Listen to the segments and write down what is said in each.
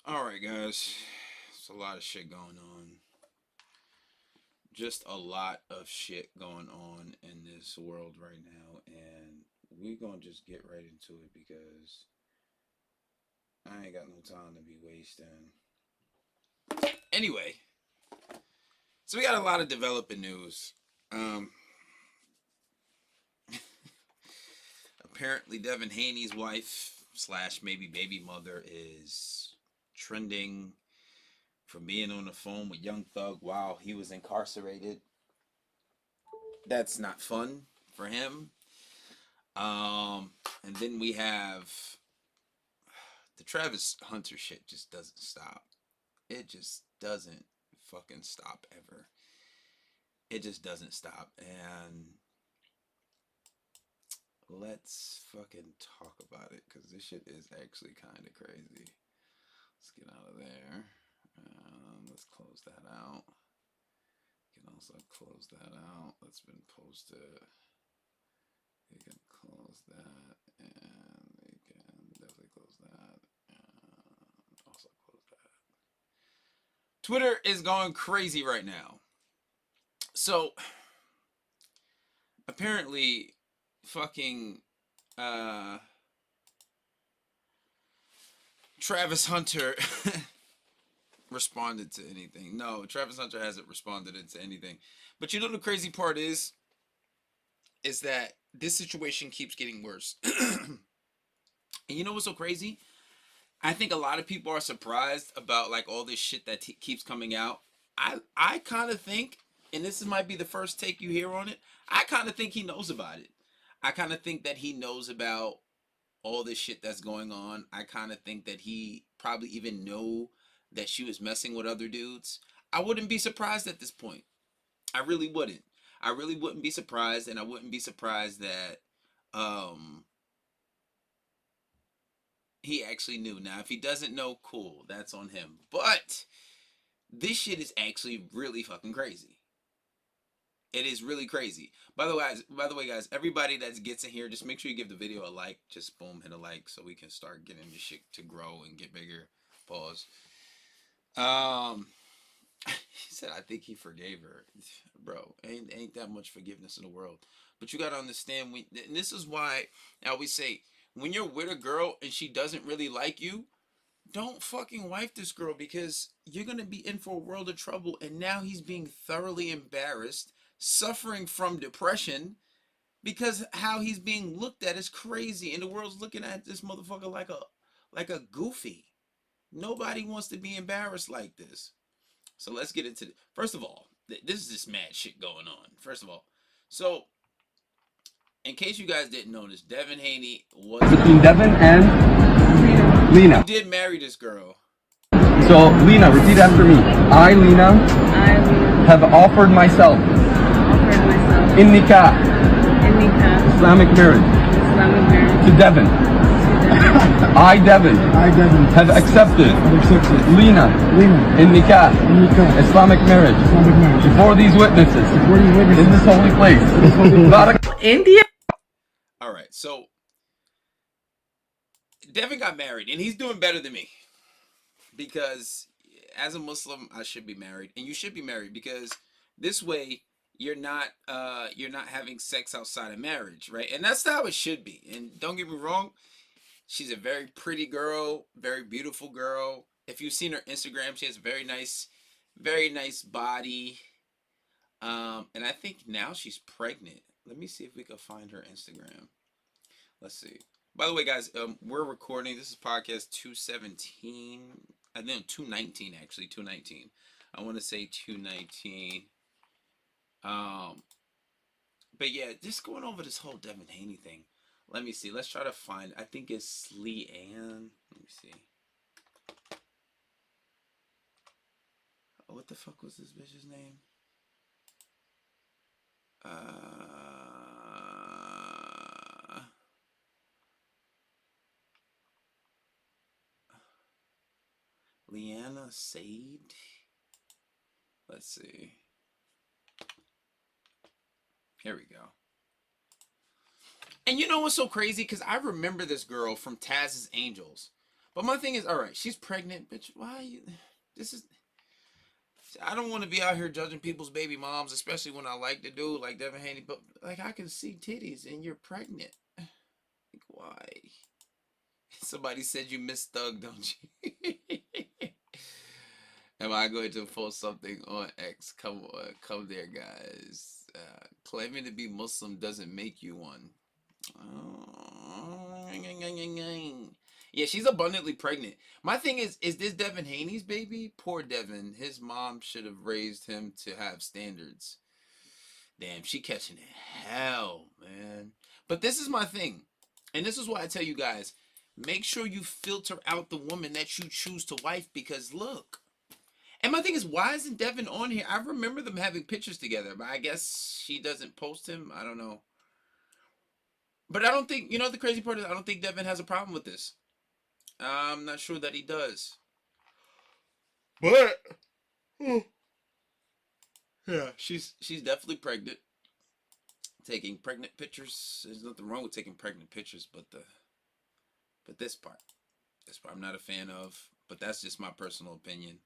Alright, guys. There's a lot of shit going on. Just a lot of shit going on in this world right now. And we're going to just get right into it because I ain't got no time to be wasting. Anyway, so we got a lot of developing news. Apparently, Devin Haney's wife / maybe baby mother is trending for being on the phone with Young Thug while he was incarcerated. That's not fun for him. And then we have the Travis Hunter shit just doesn't stop. It just doesn't fucking stop ever. It just doesn't stop. And let's fucking talk about it because this shit is actually kind of crazy. Let's get out of there. Let's close that out. You can also close that out. That's been posted. You can close that, and you can definitely close that, and also close that. Twitter is going crazy right now. So apparently, fucking Travis Hunter responded to anything. No, Travis Hunter hasn't responded to anything. But you know the crazy part is that this situation keeps getting worse. And you know what's so crazy? I think a lot of people are surprised about like all this shit that keeps coming out. I kind of think, and this might be the first take you hear on it, I kind of think he knows about it. I kind of think that he knows about all this shit that's going on. I kind of think that he probably even knew that she was messing with other dudes. I wouldn't be surprised at this point. I really wouldn't. I really wouldn't be surprised, and I wouldn't be surprised that he actually knew. Now, if he doesn't know, cool, that's on him. But this shit is actually really fucking crazy. It is really crazy. By the way, guys, everybody that gets in here, just make sure you give the video a like. Just boom, hit a like so we can start getting this shit to grow and get bigger. Pause. He said, I think he forgave her. Bro, ain't that much forgiveness in the world. But you gotta understand, and this is why I always say, when you're with a girl and she doesn't really like you, don't fucking wife this girl because you're gonna be in for a world of trouble. And now he's being thoroughly embarrassed, suffering from depression because how he's being looked at is crazy, and the world's looking at this motherfucker like a goofy. Nobody wants to be embarrassed like this. So let's get into it. First of all, this is just mad shit going on. First of all, so in case you guys didn't notice, Devin Haney was between Devin and Lena. He did marry this girl. So Lena, repeat after me. I, Lena, have offered myself in nikah, Islamic marriage, to Devin. I, Devin, have accepted Lena in nikah, Islamic marriage, before these witnesses, in this holy place. India. All right, so Devin got married, and he's doing better than me because as a Muslim, I should be married, and you should be married because this way you're not having sex outside of marriage, right? And that's how it should be. And don't get me wrong, she's a very pretty girl, very beautiful girl. If you've seen her Instagram, she has a very nice body. And I think now she's pregnant. Let me see if we can find her Instagram. Let's see. By the way, guys, we're recording. This is podcast 217. I think 219 actually. 219. I want to say 219. But yeah, just going over this whole Devin Haney thing. Let me see. Let's try to find. I think it's Leanne. Let me see. What the fuck was this bitch's name? Leanna Sade. Let's see. Here we go. And you know what's so crazy? Because I remember this girl from Taz's Angels. But my thing is, all right, she's pregnant, bitch. Why are you? This is. I don't want to be out here judging people's baby moms, especially when I like to do like Devin Haney. But like, I can see titties, and you're pregnant. Like, why? Somebody said you miss Thug, don't you? Am I going to post something on X? Come on, come there, guys. Claiming to be Muslim doesn't make you one. Yeah, she's abundantly pregnant. My thing is this Devin Haney's baby? Poor Devin. His mom should have raised him to have standards. Damn, she catching hell, man. But this is my thing. And this is why I tell you guys, make sure you filter out the woman that you choose to wife, because look. And my thing is, why isn't Devin on here? I remember them having pictures together, but I guess she doesn't post him. I don't know. But I don't think, the crazy part is I don't think Devin has a problem with this. I'm not sure that he does. But yeah, she's definitely pregnant. Taking pregnant pictures. There's nothing wrong with taking pregnant pictures, but this part I'm not a fan of. But that's just my personal opinion.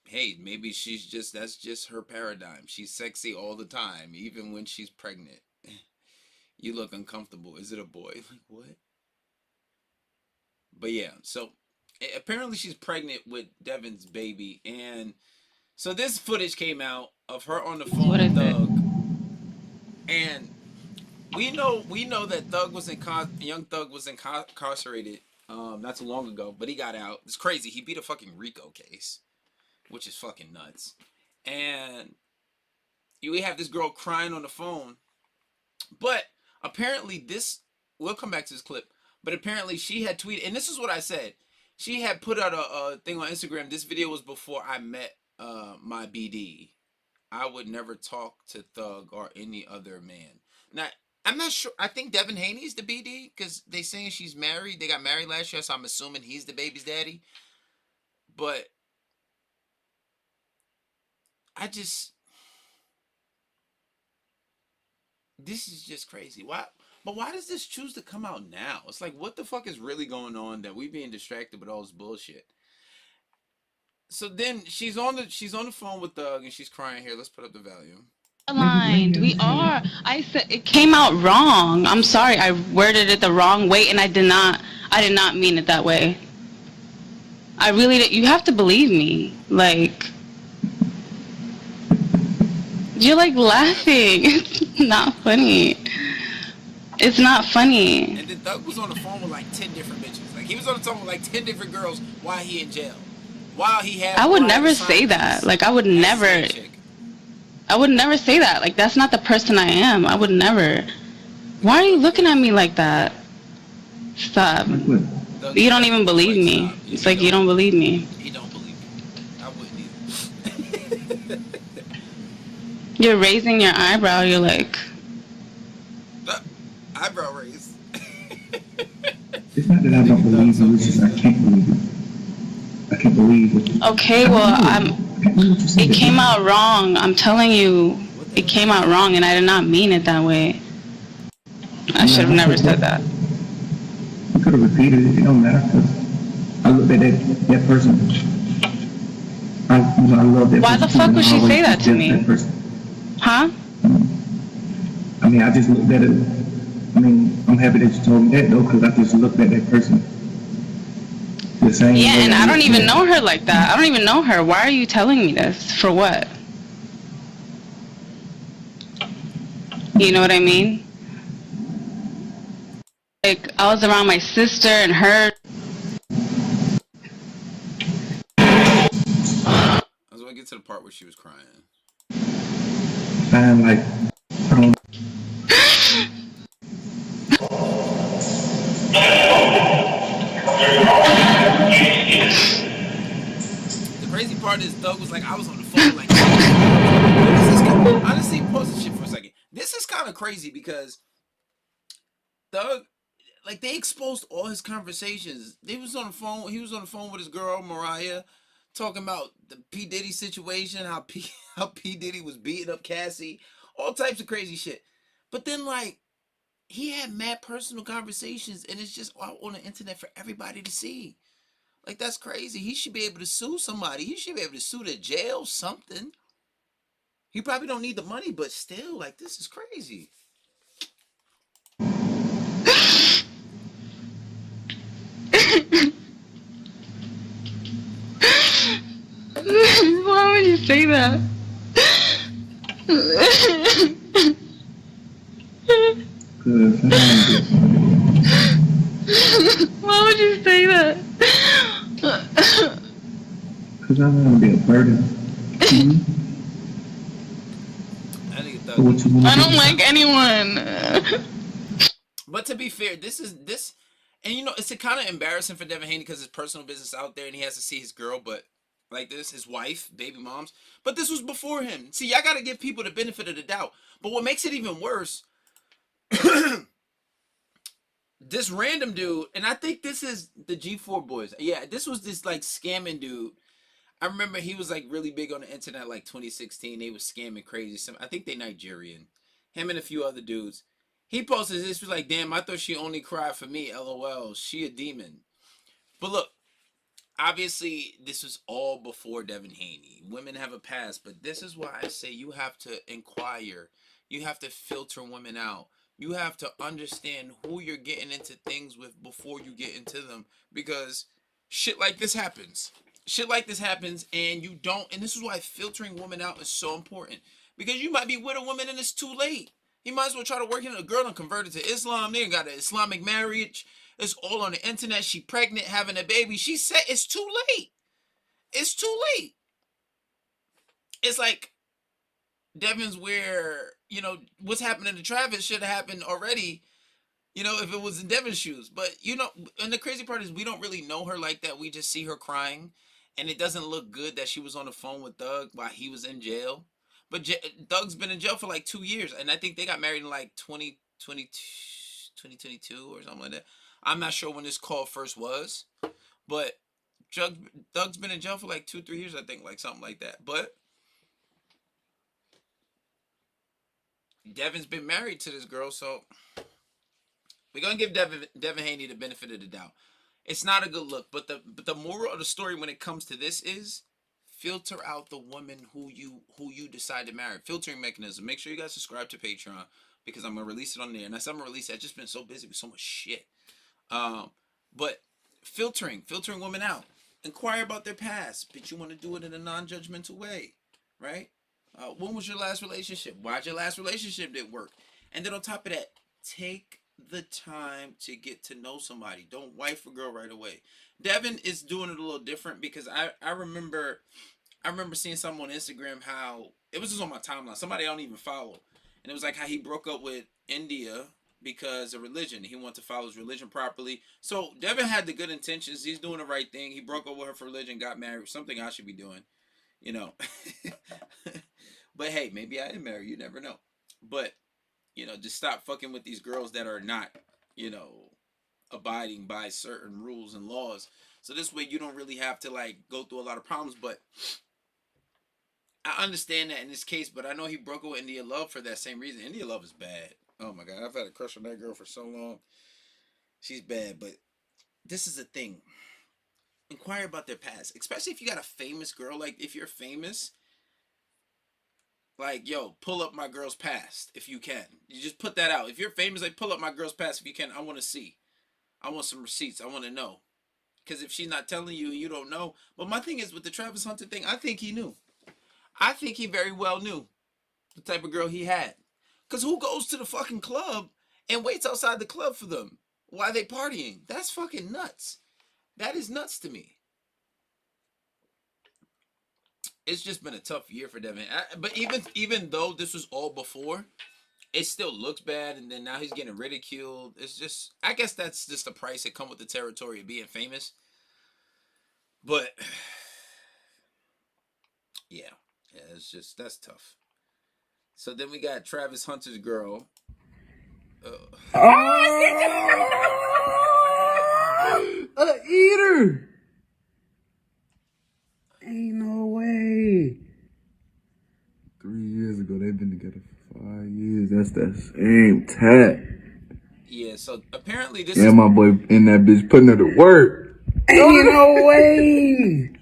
Hey, maybe that's just her paradigm. She's sexy all the time, even when she's pregnant. You look uncomfortable. Is it a boy? Like, what? But yeah, so apparently she's pregnant with Devin's baby. And so this footage came out of her on the phone with Thug. And we know that young Thug was incarcerated not too long ago, but he got out. It's crazy. He beat a fucking RICO case, which is fucking nuts. And we have this girl crying on the phone. But apparently we'll come back to this clip, but apparently she had tweeted, and this is what I said. She had put out a thing on Instagram. This video was before I met my BD. I would never talk to Thug or any other man. Now, I'm not sure. I think Devin Haney's the BD because they saying she's married. They got married last year, so I'm assuming he's the baby's daddy. But this is just crazy. Why does this choose to come out now? It's like, what the fuck is really going on that we being distracted with all this bullshit? So then she's on the phone with Thug and she's crying. Here, let's put up the volume. Aligned. We are. I said it came out wrong. I'm sorry. I worded it the wrong way, and I did not mean it that way. I really did. You have to believe me. Like, you're like laughing. It's not funny. It's not funny. And then Thug was on the phone with like 10 different bitches. Like, he was on the phone with like 10 different girls while he in jail. While he had. I would never say that. Like, I would never say that. Like, that's not the person I am. I would never. Why are you looking at me like that? Stop. You don't even believe me. It's like you don't believe me. He don't believe me. I wouldn't either. You're raising your eyebrow. You're like. Eyebrow raise. It's not that I don't believe you, it's just I can't believe it. I can't believe it. Okay, well, it came out wrong. I'm telling you, it came out wrong, and I did not mean it that way. I should have never said that. You could have repeated it. It don't matter. I looked at that person. I love that person. Why the fuck would she say that to me? Huh? I mean, I just looked at it. I mean, I'm happy that you told me that, though, because I just looked at that person. The same Yeah, way and I don't even know her like that. I don't even know her. Why are you telling me this? For what? You know what I mean? Like, I was around my sister and her. I was going to get to the part where she was crying. I'm like, I don't. The crazy part is Thug was like, I was on the phone like, honestly, pause this shit for a second. This is kind of crazy because Thug, like, they exposed all his conversations. He was on the phone with his girl Mariah, talking about the P Diddy situation, how P Diddy was beating up Cassie, all types of crazy shit. But then, like, he had mad personal conversations, and it's just out on the internet for everybody to see. Like, that's crazy. He should be able to sue somebody. He should be able to sue the jail, something. He probably don't need the money, but still, like, this is crazy. Why would you say that? Why would you say that? Because I don't want to be a burden. I don't like anyone. But to be fair, this, and you know, it's kind of embarrassing for Devin Haney because his personal business out there and he has to see his girl, but like this, his wife, baby moms. But this was before him. See, y'all got to give people the benefit of the doubt. But what makes it even worse, this random dude, and I think this is the G4 boys. Yeah, this was this like scamming dude. I remember he was like really big on the internet like 2016. They was scamming crazy. I think they Nigerian. Him and a few other dudes. He posted this, was like, damn, I thought she only cried for me. LOL. She a demon. But look, obviously, this was all before Devin Haney. Women have a past, but this is why I say you have to inquire. You have to filter women out. You have to understand who you're getting into things with before you get into them, because shit like this happens. Shit like this happens, and you don't. And this is why filtering women out is so important, because you might be with a woman and it's too late. You might as well try to work in a girl and converted to Islam. They got an Islamic marriage. It's all on the internet. She pregnant, having a baby. She said it's too late. It's too late. It's like Devin's where, you know, what's happening to Travis should have happened already, you know, if it was in Devin's shoes. But, you know, and the crazy part is we don't really know her like that. We just see her crying. And it doesn't look good that she was on the phone with Doug while he was in jail. But Doug's been in jail for like 2 years. And I think they got married in like 2022 or something like that. I'm not sure when this call first was. But Doug's been in jail for like 2-3 years, I think, like something like that. But Devin's been married to this girl, so we're gonna give Devin Haney the benefit of the doubt. It's not a good look, but the moral of the story when it comes to this is filter out the woman who you decide to marry. Filtering mechanism. Make sure you guys subscribe to Patreon, because I'm gonna release it on there. And as I'm gonna release it, I've just been so busy with so much shit. But filtering women out. Inquire about their past, but you want to do it in a non-judgmental way, right? When was your last relationship? Why'd your last relationship didn't work? And then on top of that, take the time to get to know somebody. Don't wife a girl right away. Devin is doing it a little different, because I remember seeing something on Instagram, how it was just on my timeline. Somebody I don't even follow. And it was like how he broke up with India because of religion. He wanted to follow his religion properly. So Devin had the good intentions. He's doing the right thing. He broke up with her for religion, got married. Something I should be doing, you know. But hey, maybe I am married. You never know. But, you know, just stop fucking with these girls that are not, you know, abiding by certain rules and laws. So this way you don't really have to like go through a lot of problems. But I understand that in this case, but I know he broke up with India Love for that same reason. India Love is bad. Oh my God, I've had a crush on that girl for so long. She's bad, but this is the thing. Inquire about their past, especially if you got a famous girl. Like, if you're famous, like, yo, pull up my girl's past if you can. You just put that out. If you're famous, like, pull up my girl's past if you can. I want to see. I want some receipts. I want to know. Because if she's not telling you, you don't know. But my thing is, with the Travis Hunter thing, I think he knew. I think he very well knew the type of girl he had. Because who goes to the fucking club and waits outside the club for them while they partying? That's fucking nuts. That is nuts to me. It's just been a tough year for Devin. But even though this was all before, it still looks bad. And then now he's getting ridiculed. It's just, I guess that's just the price that comes with the territory of being famous. But yeah, it's just, that's tough. So then we got Travis Hunter's girl. A eater. Ain't no way. 3 years ago, they've been together for 5 years. That's that same tat. Yeah, so apparently this Yeah, is... my boy in that bitch putting her to work. Ain't no way.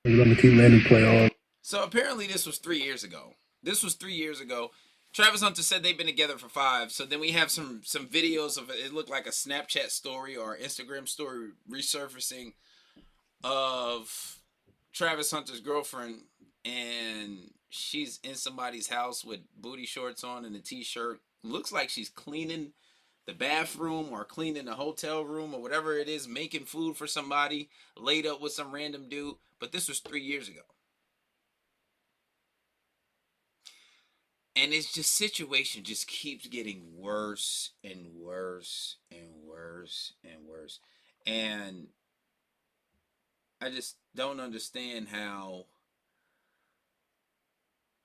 I'm gonna keep letting him play all. So apparently this was 3 years ago. This was 3 years ago. Travis Hunter said they've been together for 5. So then we have some videos of it. It looked like a Snapchat story or Instagram story resurfacing of Travis Hunter's girlfriend, and she's in somebody's house with booty shorts on and a t-shirt. Looks like she's cleaning the bathroom or cleaning the hotel room or whatever it is, making food for somebody, laid up with some random dude. But this was 3 years ago. And it's just, situation just keeps getting worse and worse and worse and worse. And I just don't understand how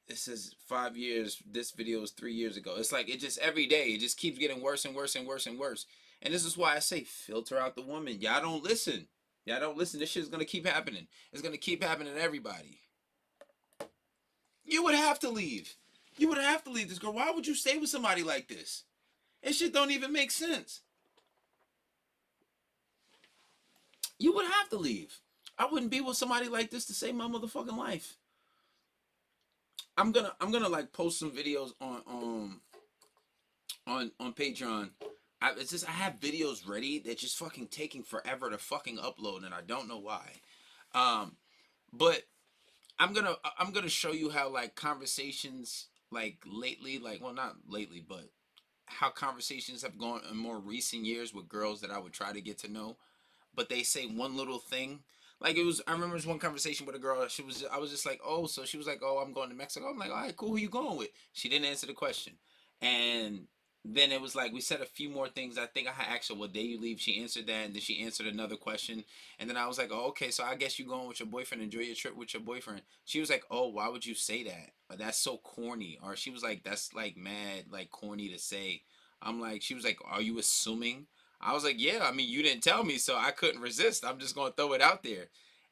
this is 5 years. This video is 3 years ago. It's like, it just, every day, it just keeps getting worse and worse and worse and worse. And this is why I say, filter out the woman. Y'all don't listen. Y'all don't listen. This shit's going to keep happening. It's going to keep happening to everybody. You would have to leave. You would have to leave this girl. Why would you stay with somebody like this? It shit don't even make sense. You would have to leave. I wouldn't be with somebody like this to save my motherfucking life. I'm gonna like post some videos on Patreon. I have videos ready. They're just fucking taking forever to fucking upload, and I don't know why. But I'm gonna show you how, like, conversations, like, lately, like, well, not lately, but how conversations have gone in more recent years with girls that I would try to get to know, but they say one little thing. Like, I remember there was one conversation with a girl. I was just like, oh, so she was like, oh, I'm going to Mexico. I'm like, all right, cool. Who you going with? She didn't answer the question. And then it was like, we said a few more things. I think I had asked her, what day you leave? She answered that, and then she answered another question. And then I was like, oh, okay, so I guess you going with your boyfriend. Enjoy your trip with your boyfriend. She was like, oh, why would you say that? That's so corny. Or she was like, that's like mad, like corny to say. I'm like, she was like, are you assuming? I was like, yeah, I mean, you didn't tell me, so I couldn't resist. I'm just going to throw it out there.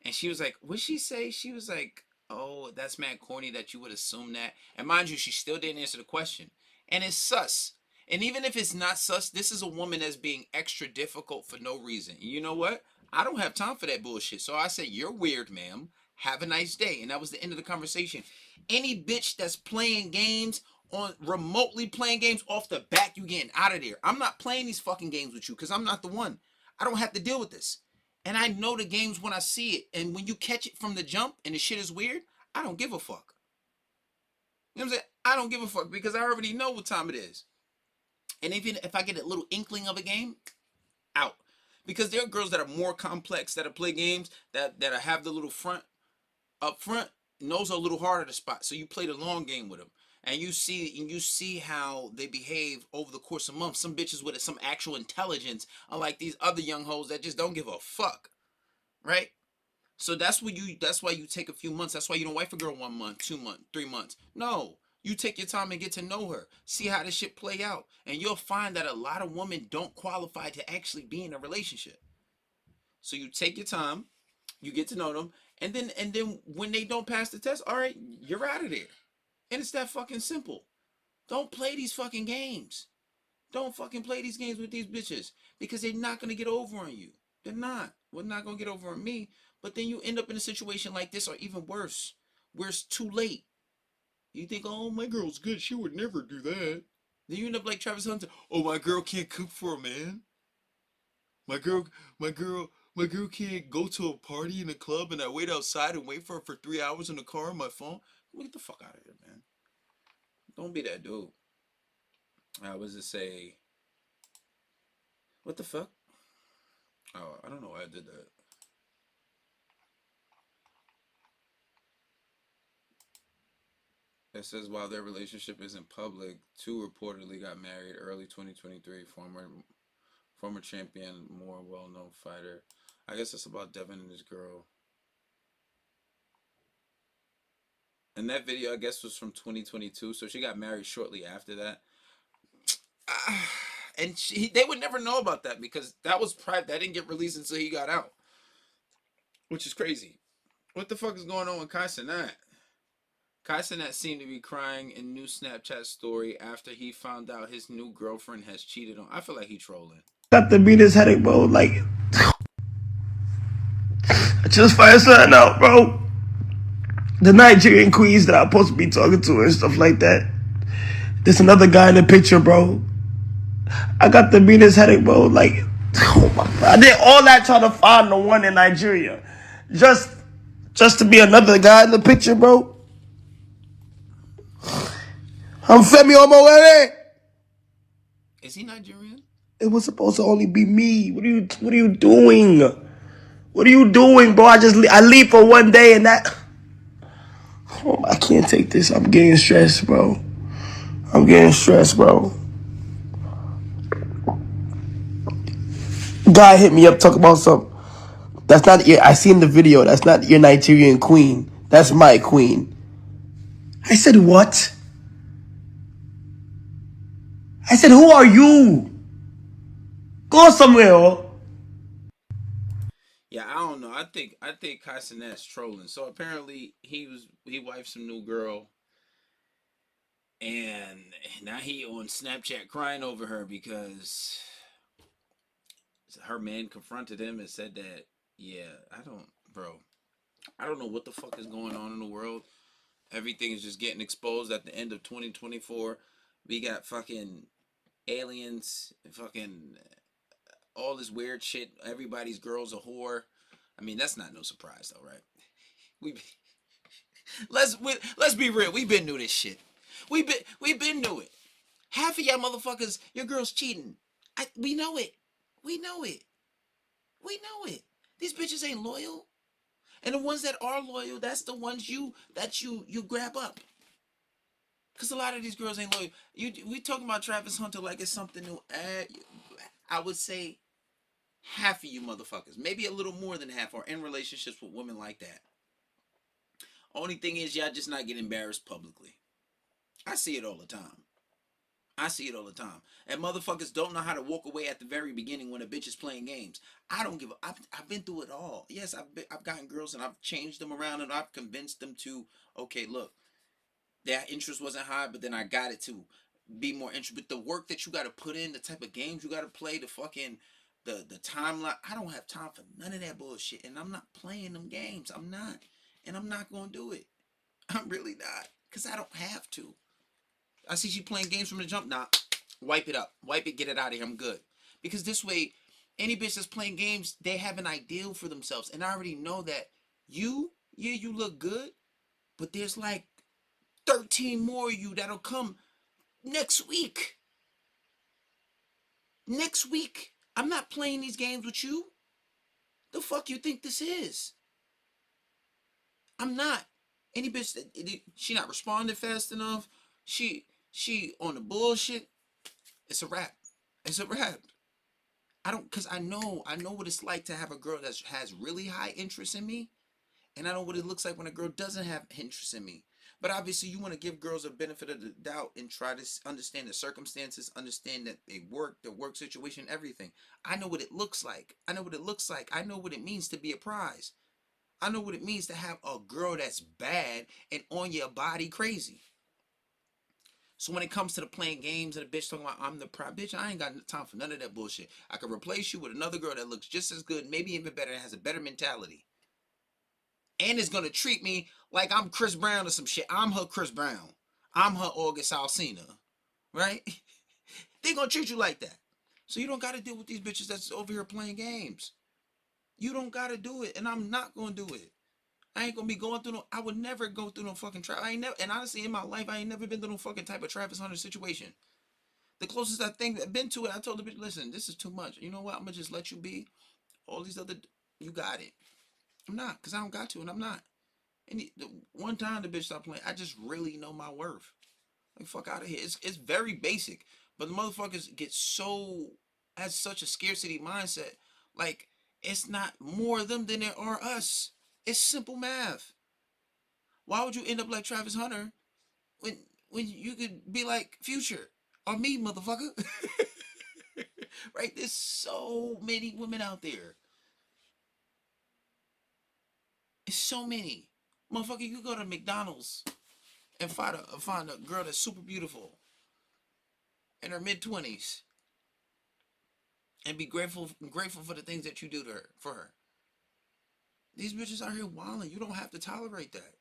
And she was like, what'd she say? She was like, oh, that's mad corny that you would assume that. And mind you, she still didn't answer the question. And it's sus. And even if it's not sus, this is a woman that's being extra difficult for no reason. And you know what? I don't have time for that bullshit. So I said, you're weird, ma'am. Have a nice day. And that was the end of the conversation. Any bitch that's playing games, on remotely playing games, off the bat, you getting out of there. I'm not playing these fucking games with you because I'm not the one. I don't have to deal with this. And I know the games when I see it. And when you catch it from the jump and the shit is weird, I don't give a fuck. You know what I'm saying? I don't give a fuck because I already know what time it is. And even if I get a little inkling of a game, out. Because there are girls that are more complex, that play games, that have the little front up front, and those are a little harder to spot. So you play the long game with them. And you see how they behave over the course of months. Some bitches with some actual intelligence, unlike these other young hoes that just don't give a fuck. Right? So that's why you take a few months. That's why you don't wife a girl 1 month, 2 months, 3 months. No. You take your time and get to know her. See how this shit play out. And you'll find that a lot of women don't qualify to actually be in a relationship. So you take your time, you get to know them, and then when they don't pass the test, all right, you're out of there. And it's that fucking simple. Don't play these fucking games. Don't fucking play these games with these bitches. Because they're not going to get over on you. They're not. Well, not going to get over on me. But then you end up in a situation like this, or even worse, where it's too late. You think, oh, my girl's good. She would never do that. Then you end up like Travis Hunter. Oh, my girl can't cook for a man. My girl can't go to a party in a club and I wait outside and wait for her for 3 hours in the car on my phone. Get the fuck out of here, man. Don't be that dude. I was to say, what the fuck? Oh, I don't know why I did that. It says while their relationship isn't public, two reportedly got married early 2023. Former champion, more well-known fighter. I guess it's about Devin and his girl. And that video, I guess, was from 2022. So she got married shortly after that. And they would never know about that because that was private. That didn't get released until he got out. Which is crazy. What the fuck is going on with Kai Cenat? Kaisenet seemed to be crying in new Snapchat story after he found out his new girlfriend has cheated on. I feel like he trolling. Got the meanest headache, bro. Like, I just find something out, bro. The Nigerian queens that I'm supposed to be talking to and stuff like that. There's another guy in the picture, bro. I got the meanest headache, bro. Like, oh my God. I did all that trying to find the one in Nigeria. Just to be another guy in the picture, bro. I'm Femi Omowere. Is he Nigerian? It was supposed to only be me. What are you doing? What are you doing, bro? I leave for one day and that. Oh, I can't take this. I'm getting stressed, bro. Guy hit me up, talk about something. That's not your, I seen the video. That's not your Nigerian queen. That's my queen. I said, what? I said, who are you? Go somewhere. Yeah, I don't know. I think Kaisenet's trolling. So apparently he wifed some new girl, and now he on Snapchat crying over her because her man confronted him and said that, yeah, I don't know what the fuck is going on in the world. Everything is just getting exposed at the end of 2024. We got fucking aliens, fucking all this weird shit. Everybody's girl's a whore. I mean, that's not no surprise though, right? Let's be real. We've been through this shit. We've been through it. Half of y'all motherfuckers, your girl's cheating. We know it. We know it. These bitches ain't loyal. And the ones that are loyal, that's the ones you grab up. Because a lot of these girls ain't loyal. We talking about Travis Hunter like it's something new. I would say half of you motherfuckers, maybe a little more than half, are in relationships with women like that. Only thing is, y'all just not get embarrassed publicly. I see it all the time. And motherfuckers don't know how to walk away at the very beginning when a bitch is playing games. I don't give a... I've been through it all. Yes, I've gotten girls and I've changed them around and I've convinced them to, okay, look, their interest wasn't high, but then I got it to be more interested. But the work that you got to put in, the type of games you got to play, the fucking... The timeline, I don't have time for none of that bullshit. And I'm not playing them games. I'm not. And I'm not going to do it. I'm really not. Because I don't have to. I see she playing games from the jump. Nah, wipe it up. Wipe it, get it out of here. I'm good. Because this way, any bitch that's playing games, they have an ideal for themselves. And I already know that you look good. But there's like 13 more of you that'll come next week. Next week. I'm not playing these games with you. The fuck you think this is? I'm not. Any bitch that she not responding fast enough, she on the bullshit, it's a wrap. It's a wrap. Cause I know what it's like to have a girl that has really high interest in me, and I know what it looks like when a girl doesn't have interest in me. But obviously, you want to give girls a benefit of the doubt and try to understand the circumstances, understand that the work situation, everything. I know what it looks like. I know what it means to be a prize. I know what it means to have a girl that's bad and on your body crazy. So when it comes to the playing games and the bitch talking about I'm the prize, bitch, I ain't got time for none of that bullshit. I could replace you with another girl that looks just as good, maybe even better, and has a better mentality. And is gonna treat me like I'm Chris Brown or some shit. I'm her Chris Brown. I'm her August Alsina. Right? They gonna treat you like that. So you don't gotta deal with these bitches that's over here playing games. You don't gotta do it, and I'm not gonna do it. I ain't gonna be going through no. I would never go through no fucking trap. I ain't never, and honestly, in my life, I ain't never been through no fucking type of Travis Hunter situation. The closest I think I've been to it, I told the bitch, listen, this is too much. You know what? I'm gonna just let you be. All these other, you got it. I'm not, cause I don't got to, and I'm not. And the one time the bitch stopped playing, I just really know my worth. Like fuck out of here. It's very basic, but the motherfuckers get so has such a scarcity mindset. Like it's not more of them than there are us. It's simple math. Why would you end up like Travis Hunter when you could be like Future or me, motherfucker? Right? There's so many women out there. It's so many. Motherfucker, you go to McDonald's and find a girl that's super beautiful in her mid-20s and be grateful for the things that you do to her, for her. These bitches out here wilding. You don't have to tolerate that.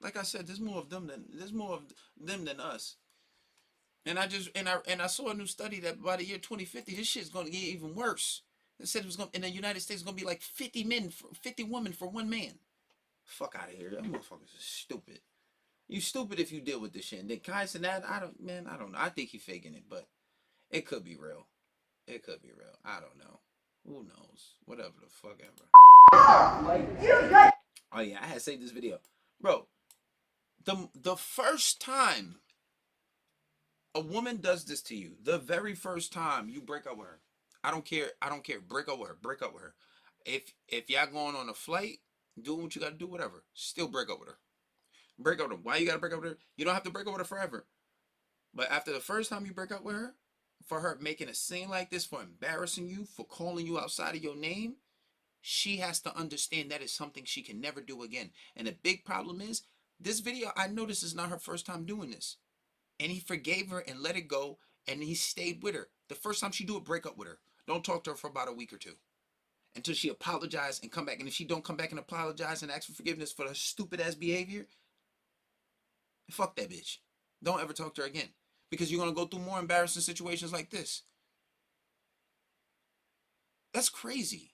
Like I said, there's more of them than us. And I saw a new study that by the year 2050, this shit's gonna get even worse. They said it was gonna in the United States, it's gonna be like 50 women for one man. Fuck out of here. That motherfuckers are stupid. You stupid if you deal with this shit. And then Kai said that I don't know. I think he's faking it, but it could be real. It could be real. I don't know. Who knows? Whatever the fuck ever. Oh yeah, I had saved this video. Bro, the first time a woman does this to you, the very first time you break up with her, I don't care. Break up with her. If y'all going on a flight, doing what you gotta do, whatever, still break up with her. Break up with her. Why you gotta break up with her? You don't have to break up with her forever. But after the first time you break up with her, for her making a scene like this, for embarrassing you, for calling you outside of your name, she has to understand that is something she can never do again. And the big problem is, this video, I know this is not her first time doing this. And he forgave her and let it go, and he stayed with her. The first time she do it, break up with her. Don't talk to her for about a week or two. Until she apologizes and come back. And if she don't come back and apologize and ask for forgiveness for her stupid ass behavior, fuck that bitch. Don't ever talk to her again. Because you're going to go through more embarrassing situations like this. That's crazy.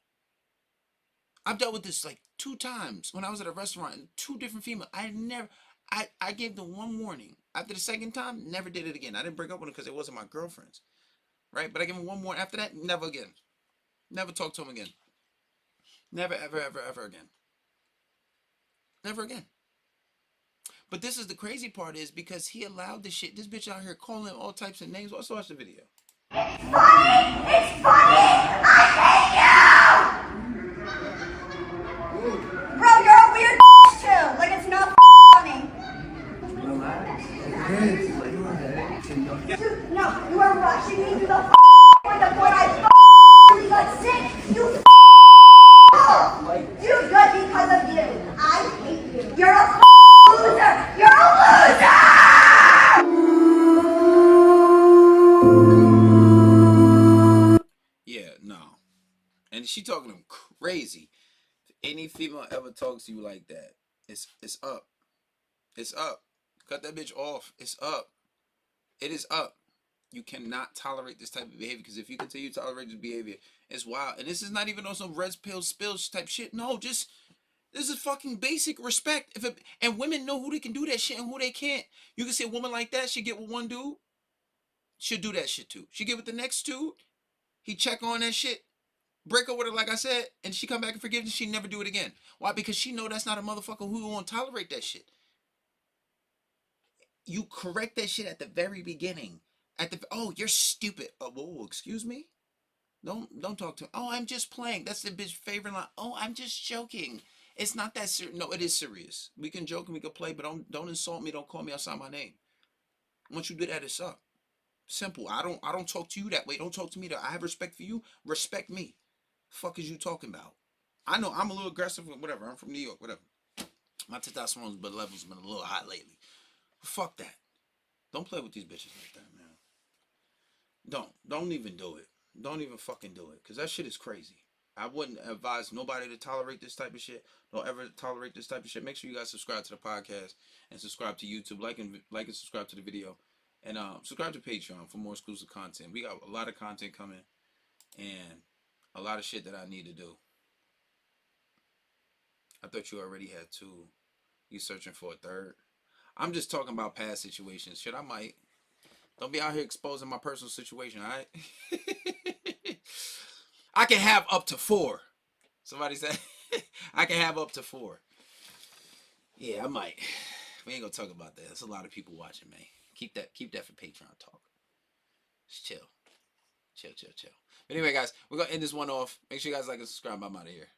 I've dealt with this like 2 times when I was at a restaurant and 2 different females. I gave them one warning. After the second time, never did it again. I didn't break up with them because it wasn't my girlfriends. Right? But I gave them one warning. After that, never again. Never talk to them again. Never, ever, ever, ever again. Never again. But this is the crazy part is because he allowed this shit. This bitch out here calling all types of names. Let's watch the video. It's funny! It's funny! I hate you! Bro, you're a weird too. Like, it's not funny. Dude, no, you are rushing me to the point of what I really got sick. You You're good because of you. I hate you. You're a loser. You're a loser! Yeah, no. And she talking to him crazy. If any female ever talks to you like that, it's up. It's up. Cut that bitch off. It's up. It is up. You cannot tolerate this type of behavior, because if you continue to tolerate this behavior, it's wild. And this is not even on some red pill spills type shit. No, just this is fucking basic respect. And women know who they can do that shit and who they can't. You can say a woman like that, she get with one dude, she'll do that shit too. She get with the next dude, he check on that shit, break up with her like I said, and she come back and forgive her, she never do it again. Why? Because she know that's not a motherfucker who won't tolerate that shit. You correct that shit at the very beginning. Oh, you're stupid. Whoa, excuse me? Don't talk to him. Oh, I'm just playing. That's the bitch favorite line. Oh, I'm just joking. It's not that serious. No, it is serious. We can joke and we can play, but don't insult me. Don't call me outside my name. Once you do that, it's up. Simple. I don't talk to you that way. Don't talk to me that. I have respect for you. Respect me. Fuck is you talking about? I know I'm a little aggressive. Whatever. I'm from New York. Whatever. My testosterone levels been a little hot lately. Fuck that. Don't play with these bitches like that, man. Don't even do it. Don't even fucking do it, because that shit is crazy. I wouldn't advise nobody to tolerate this type of shit. Don't ever tolerate this type of shit. Make sure you guys subscribe to the podcast and subscribe to YouTube. Like and subscribe to the video, and subscribe to Patreon for more exclusive content. We got a lot of content coming, and a lot of shit that I need to do. I thought you already had 2. You searching for a 3rd? I'm just talking about past situations. Shit, I might. Don't be out here exposing my personal situation, all right? I can have up to 4. Somebody said I can have up to 4. Yeah, I might. We ain't gonna talk about that. There's a lot of people watching, man. Keep that for Patreon talk. Just chill. Chill. But anyway, guys, we're gonna end this one off. Make sure you guys like and subscribe. I'm out of here.